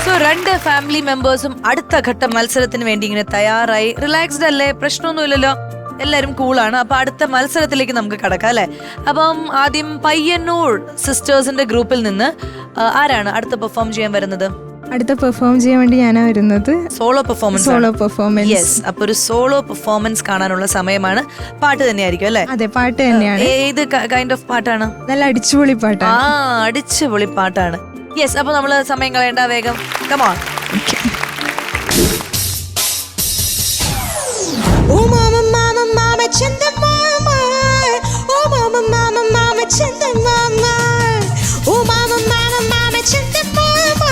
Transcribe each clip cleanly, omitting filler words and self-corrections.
So രണ്ട് family മെമ്പേഴ്സും അടുത്ത ഘട്ട മത്സരത്തിന് വേണ്ടി ഇങ്ങനെ തയ്യാറായി. റിലാക്സ്ഡ് അല്ലേ? പ്രശ്നമൊന്നുമില്ലല്ലോ, എല്ലാരും കൂളാണ്. അപ്പൊ അടുത്ത മത്സരത്തിലേക്ക് നമുക്ക് കടക്കാം അല്ലെ. അപ്പം ആദ്യം പയ്യന്നൂർ സിസ്റ്റേഴ്സിന്റെ ഗ്രൂപ്പിൽ നിന്ന് ആരാണ് അടുത്ത പെർഫോം ചെയ്യാൻ വരുന്നത്? അടുത്ത പെർഫോം ചെയ്യാൻ വേണ്ടി ഞാനാ വരുന്നത്. Solo performance. യെസ്, അപ്പൊ ഒരു സോളോ പെർഫോമൻസ് കാണാനുള്ള സമയമാണ്. പാട്ട് തന്നെയായിരിക്കും അല്ലെ? അതെ, പാട്ട് തന്നെയാണ്. ഏത് കൈൻഡ് ഓഫ് പാട്ടാണ്? നല്ല അടിച്ചുപൊളി പാട്ടാണ്. അടിച്ചുപൊളി പാട്ടാണ്. യെസ്, അപ്പൊ നമ്മള് സമയം കളയണ്ട, വേഗം കം ഓൺ. ഓ മാമ മാമ മാമ ചന്ദമാമ, ഓ മാമ മാമ മാമ ചന്ദമാമ, ഓ മാമ മാമ മാമ ചന്ദമാമ,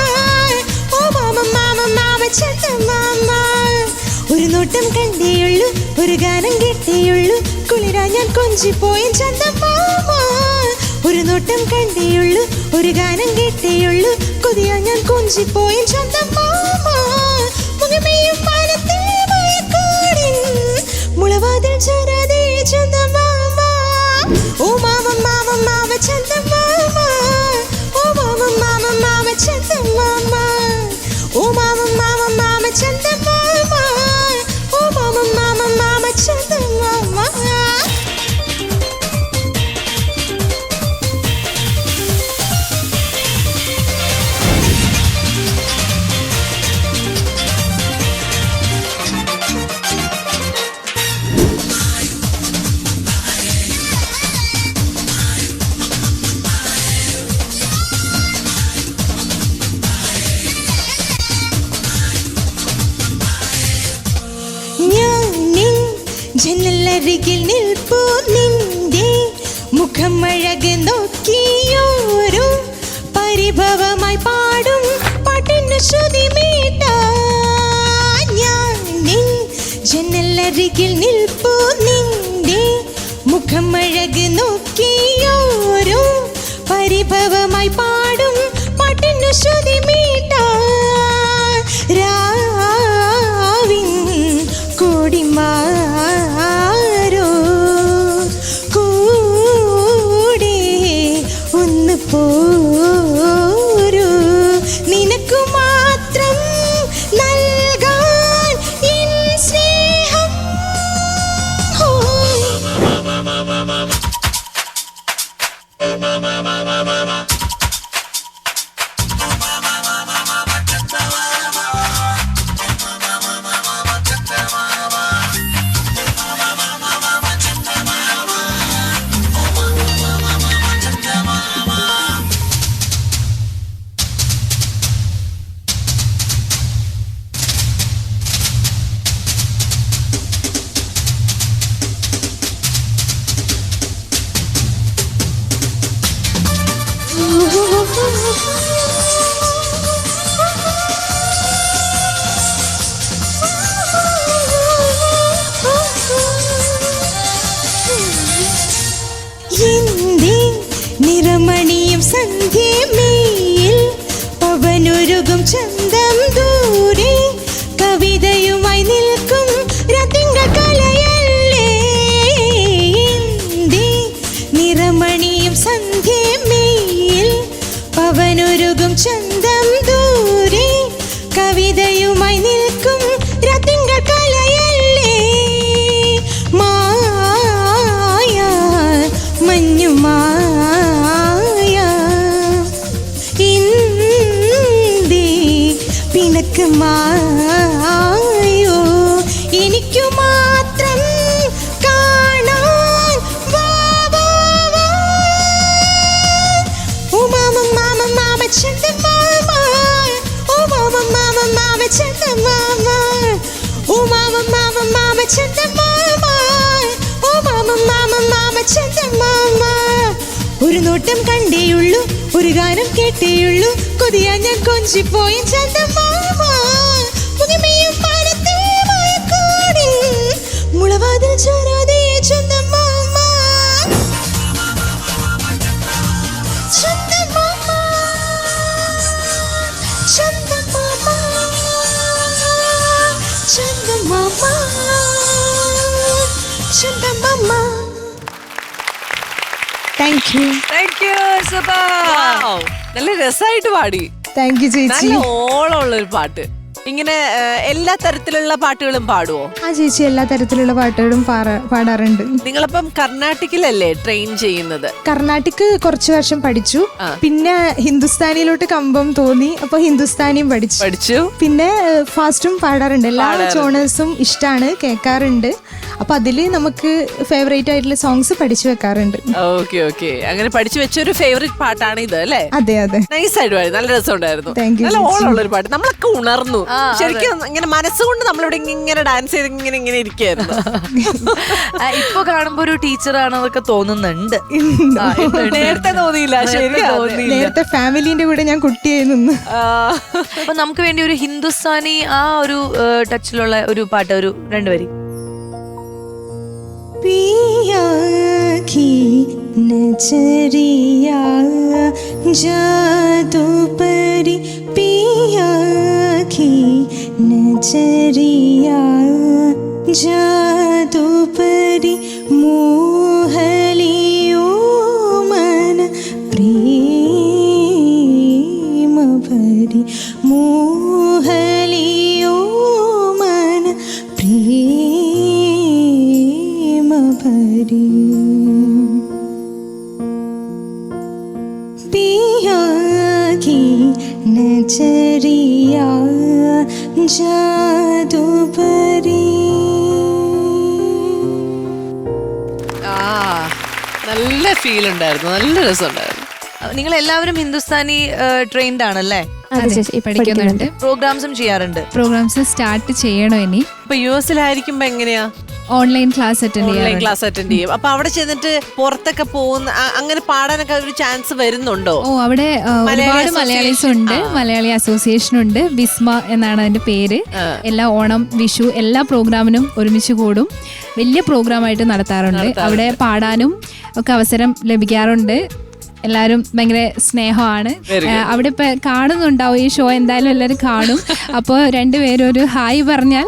ഓ മാമ മാമ മാമ ചന്ദമാമ. ഒരു നോട്ടം കണ്ടേയുള്ളൂ, ഒരു ഗാനം കേട്ടേയുള്ളൂ, കുളിരാ ഞാൻ കൊഞ്ചിപ്പോയ ചന്ദമാമ. ഒരു നോട്ടം കണ്ടേയുള്ളൂ, ഒരു ഗാനം കേട്ടേയുള്ളൂ, കൊതിയാ ഞാൻ കൊഞ്ചിപ്പോയ ചന്ദമാമ. മുഖമേയും പാലത്തെ മുളവാതിൽ ചരാതെ ചന്ദമാമ. ഓ മാമ മാമ മാമ ചന്ദമാമ, ഓ മാമ മാമ മാമ ചന്ദമാമ, ഓ മാമ മാമ മാമ ചന്ദമാമ, ഓ മാമ മാമ മാമ ചന്ദമാമ. ജനലരികിൽ നിൽപ്പൂ നിന്റെ മുഖമഴക് നോക്കിയോരു പരിഭവമായി പാടും പാട്ടിനു ശ്രുതി മീട്ടാൻ. ഞാൻ നിൻ ജനലരികിൽ നിൽപ്പൂ നിന്റെ മുഖമഴക് നോക്കിയോരു പരിഭവമായി പാടും പാട്ടിനു ശ്രുതി മീട്ടാൻ. രാവിൻ കോടിമാ പോരൂ, നിനക്കു മാത്രം നൽകാൻ എൻ സ്നേഹം. നിറമണിയും സന്ധ്യമേയിൽ പവനൊരുകും ചന്തം ദൂരെ കവിതയുമായി നിൽക്കും രതിങ്ക കലയല്ലേ. നിറമണിയും സന്ധ്യമേയിൽ പവനൊരുകും ചന്തം ദൂരെ കവിതയുമായി നിൽക്കും രതിങ്ക കലയല്ലേ. മായ മഞ്ഞുമായ ഇന്ദി പിണക്ക് മായോ എനിക്കു മാത്രം കാണാൻ. ഓ മാമ മാമ മാമ ചന്ദമാമ, ഓ മാമ മാമ മാമ ചന്ദമാമ, ഓ മാമ മാമ മാമ ചന്ദമാമ, ഓ മാമ മാമ മാമ ചന്ദമാമ. ഒരു നോട്ടം കണ്ടേയുള്ളൂ, ഒരു ഗാനം കേട്ടേയുള്ളൂ, കൊതിയാ ഞാൻ കൊഞ്ചിപ്പോയ ചന്ദമാമ. മുഖമേയും പാലത്തെ മയക്കോടിൽ മുളവാതിൽ ചാരാതെ ചന്ദമാമ. ചന്ദമാമ ചന്ദമാമ ചന്ദമാമ ചന്ദമാമ. Thank you. സൂപ്പർ. നല്ല രസമായിട്ട് പാടി. താങ്ക് യു ചേച്ചി. നല്ല ഓളമുള്ള ഒരു പാട്ട്. ഇങ്ങനെ എല്ലാ തരത്തിലുള്ള പാട്ടുകളും പാടുവോ? ആ ചേച്ചി എല്ലാ തരത്തിലുള്ള പാട്ടുകളും പാടാറുണ്ട്. നിങ്ങളപ്പം കർണാട്ടിക്കിലല്ലേ ട്രെയിൻ ചെയ്യുന്നത്? കർണാട്ടിക് കുറച്ചു വർഷം പഠിച്ചു. പിന്നെ ഹിന്ദുസ്ഥാനിയിലോട്ട് കമ്പം തോന്നി, അപ്പൊ ഹിന്ദുസ്ഥാനിയും പഠിച്ചു. പിന്നെ ഫാസ്റ്റും പാടാറുണ്ട്. എല്ലാ ജോണേഴ്സും ഇഷ്ടമാണ്, കേൾക്കാറുണ്ട്. അപ്പൊ അതില് നമുക്ക് ഫേവറേറ്റ് ആയിട്ടുള്ള സോങ്സ് പഠിച്ചു വെക്കാറുണ്ട്. ഓക്കെ ഓക്കെ, അങ്ങനെ പഠിച്ചു വെച്ചൊരു ഫേവറേറ്റ് പാട്ടാണ് ഇത് അല്ലേ? അതെ അതെ. നൈസ് ആയിട്ട് പാടി, നല്ല രസമുണ്ടായിരുന്നു. Thank you, നല്ല ഓളമുള്ള ഒരു പാട്ട്. നമ്മളൊക്കെ ഉണർന്നു ശരിക്കും. ഇങ്ങനെ മനസ്സുകൊണ്ട് നമ്മളിവിടെ ഇങ്ങനെ ഡാൻസ് ചെയ്ത് ഇങ്ങനെ ഇരിക്കുകയായിരുന്നു. ഇപ്പൊ കാണുമ്പോ ഒരു ടീച്ചറാണെന്നൊക്കെ തോന്നുന്നുണ്ട്. നേരത്തെ തോന്നിയില്ല. ശരി, നേരത്തെ ഫാമിലിന്റെ കൂടെ ഞാൻ കുട്ടിയായി നിന്ന്. അപ്പൊ നമുക്ക് വേണ്ടി ഒരു ഹിന്ദുസ്ഥാനി ആ ഒരു ടച്ചിലുള്ള ഒരു പാട്ട്, ഒരു 2 വരി. पिया की नजरिया जादू परी, पिया की नजरिया जादू परी, मोहलियो मन प्रेम भरी, मोहलियो मन प्रेम भरी, पिया की नजरिया जादू परी. നല്ല ഫീൽ ഉണ്ടായിരുന്നു, നല്ല രസമുണ്ടായിരുന്നു. നിങ്ങൾ എല്ലാവരും ഹിന്ദുസ്ഥാനി ട്രെയിൻഡ് ആണല്ലേ? പഠിക്കുന്നുണ്ട്. പ്രോഗ്രാംസും ചെയ്യാറുണ്ട്. പ്രോഗ്രാംസ് സ്റ്റാർട്ട് ചെയ്യണോ ഇനി? ഇപ്പൊ US-ലായിരിക്കുമ്പോ എങ്ങനെയാ? ഓൺലൈൻ ക്ലാസ് അറ്റൻഡ് ചെയ്യും. അപ്പൊ അവിടെ ചെന്നിട്ട് പുറത്തൊക്കെ പോകുന്ന അങ്ങനെ പാടാനൊക്കെ ഒരു ചാൻസ് വരുന്നുണ്ടോ? ഓ, അവിടെ ഒരുപാട് മലയാളീസ് ഉണ്ട്. മലയാളി അസോസിയേഷൻ ഉണ്ട്, ബിസ്മ എന്നാണ് അതിന്റെ പേര്. എല്ലാ ഓണം, വിഷു എല്ലാ പ്രോഗ്രാമിനും ഒരുമിച്ച് കൂടും. വലിയ പ്രോഗ്രാമായിട്ട് നടത്താറുണ്ട്. അവിടെ പാടാനും ഒക്കെ അവസരം ലഭിക്കാറുണ്ട്. എല്ലാവരും ഭയങ്കര സ്നേഹമാണ്. അവിടെ ഇപ്പൊ കാണുന്നുണ്ടാവും ഈ ഷോ, എന്തായാലും എല്ലാവരും കാണും. അപ്പോൾ രണ്ടുപേരും ഒരു ഹായ് പറഞ്ഞാൽ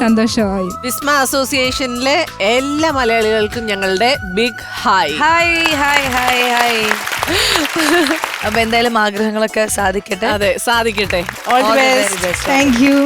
സന്തോഷമായി. വിസ്മ അസോസിയേഷനിലെ എല്ലാ മലയാളികൾക്കും ഞങ്ങളുടെ big hi. Hi hi hi hi. അപ്പൊ എന്തായാലും ആഗ്രഹങ്ങളൊക്കെ സാധിക്കട്ടെ. അതെ, സാധിക്കട്ടെ. All the best. Thank U.